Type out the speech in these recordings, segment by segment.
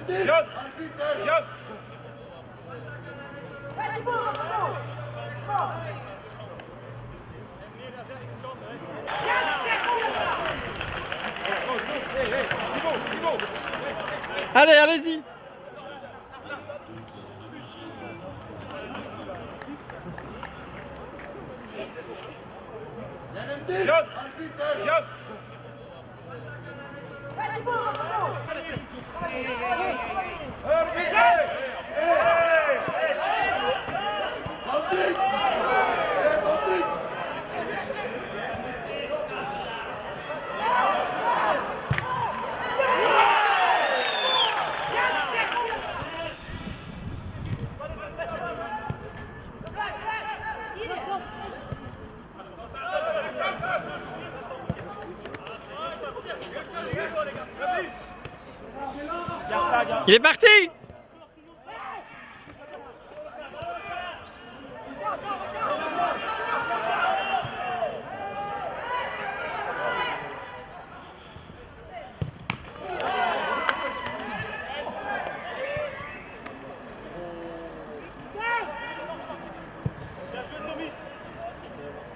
Viens. Viens. Allez, allez-y. Viens. Viens. Il est parti.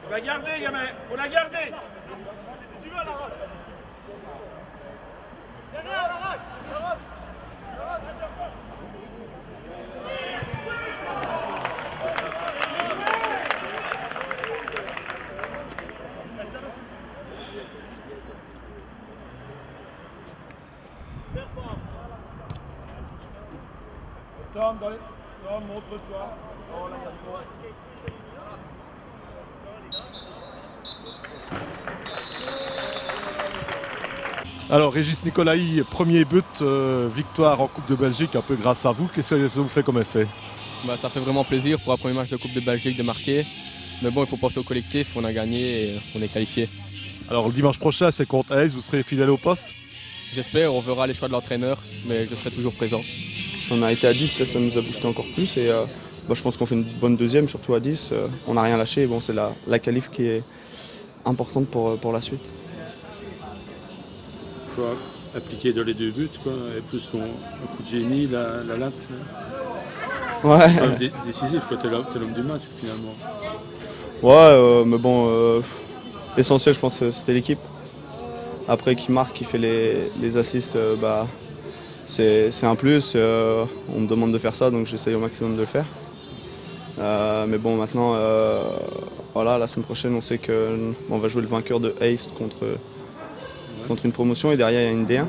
Faut la garder, gamin. Faut la garder. Tom, montre-toi. Oh, la casse-toi. Alors Régis Nicolaï, premier but, victoire en Coupe de Belgique, un peu grâce à vous. Qu'est-ce que ça vous fait comme effet? Ça fait vraiment plaisir pour un premier match de Coupe de Belgique de marquer. Mais bon, il faut penser au collectif, on a gagné et on est qualifié. Alors le dimanche prochain, c'est contre Hayes, vous serez fidèle au poste? J'espère, on verra les choix de l'entraîneur, mais je serai toujours présent. On a été à 10, peut-être ça nous a boosté encore plus. Et je pense qu'on fait une bonne deuxième, surtout à 10. On n'a rien lâché. Bon, c'est la qualif qui est importante pour la suite. Tu vois, appliqué dans les deux buts, quoi, et plus ton coup de génie, la latte. Ouais. C'est quand même décisif, quoi, t'es l'homme du match finalement. Ouais, mais bon, l'essentiel, je pense, c'était l'équipe. Après, qui marque, qui fait les assists, c'est un plus. On me demande de faire ça, donc j'essaye au maximum de le faire. Mais bon, maintenant, voilà, la semaine prochaine, on sait qu'on va jouer le vainqueur de Ace contre une promotion et derrière, il y a une D1.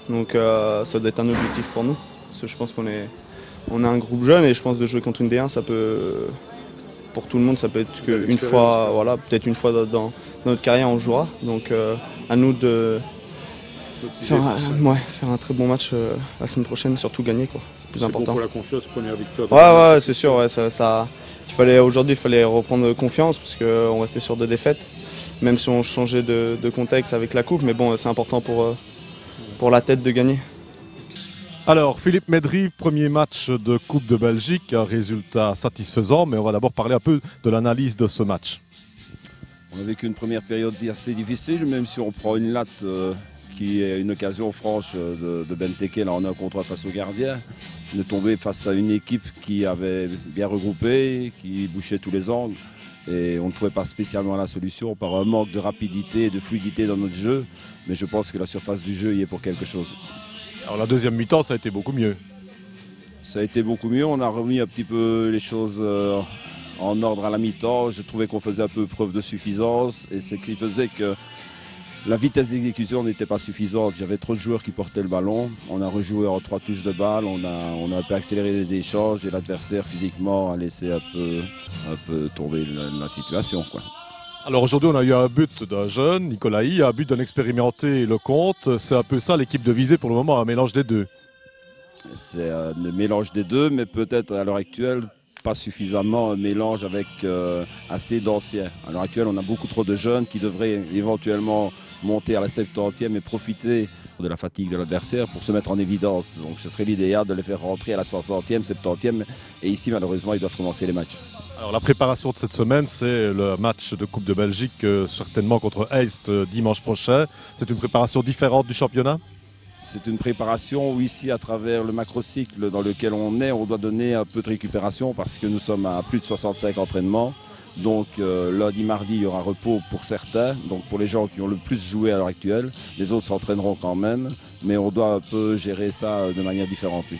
Donc ça doit être un objectif pour nous. Parce que je pense qu'on est un groupe jeune et je pense de jouer contre une D1, ça peut, pour tout le monde, ça peut être qu'une fois, voilà, peut-être une fois dans notre carrière, on jouera. Donc à nous de faire un très bon match la semaine prochaine, surtout gagner, quoi. C'est plus important. Bon pour la confiance, première victoire. Ouais, c'est sûr. Ouais, aujourd'hui, il fallait reprendre confiance parce qu'on restait sur 2 défaites, même si on changeait de contexte avec la coupe. Mais bon, c'est important pour la tête de gagner. Alors Philippe Medry, premier match de Coupe de Belgique, un résultat satisfaisant, mais on va d'abord parler un peu de l'analyse de ce match. On a vécu une première période assez difficile, même si on prend une latte qui est une occasion franche de Benteke là en 1 contre 1 face au gardien, de tomber face à une équipe qui avait bien regroupé, qui bouchait tous les angles. Et on ne trouvait pas spécialement la solution par un manque de rapidité et de fluidité dans notre jeu. Mais je pense que la surface du jeu y est pour quelque chose. Alors la deuxième mi-temps, ça a été beaucoup mieux. Ça a été beaucoup mieux. On a remis un petit peu les choses en ordre à la mi-temps. Je trouvais qu'on faisait un peu preuve de suffisance. Et c'est ce qui faisait que la vitesse d'exécution n'était pas suffisante. J'avais trop de joueurs qui portaient le ballon. On a rejoué en 3 touches de balle. On a un peu accéléré les échanges. Et l'adversaire, physiquement, a laissé un peu tomber la situation, quoi. Alors aujourd'hui, on a eu un but d'un jeune, Nicolaï, un but d'un expérimenté, Lecomte. C'est un peu ça l'équipe de visée pour le moment, un mélange des deux. C'est un mélange des deux, mais peut-être à l'heure actuelle, pas suffisamment un mélange avec assez d'anciens. À l'heure actuelle, on a beaucoup trop de jeunes qui devraient éventuellement monter à la 70e et profiter de la fatigue de l'adversaire pour se mettre en évidence. Donc ce serait l'idéal de les faire rentrer à la 60e, 70e. Et ici, malheureusement, ils doivent commencer les matchs. Alors la préparation de cette semaine, c'est le match de Coupe de Belgique, certainement contre Heist dimanche prochain. C'est une préparation différente du championnat? C'est une préparation où ici, à travers le macrocycle dans lequel on est, on doit donner un peu de récupération parce que nous sommes à plus de 65 entraînements. Donc lundi, mardi, il y aura repos pour certains, donc pour les gens qui ont le plus joué à l'heure actuelle. Les autres s'entraîneront quand même, mais on doit un peu gérer ça de manière différente. Oui.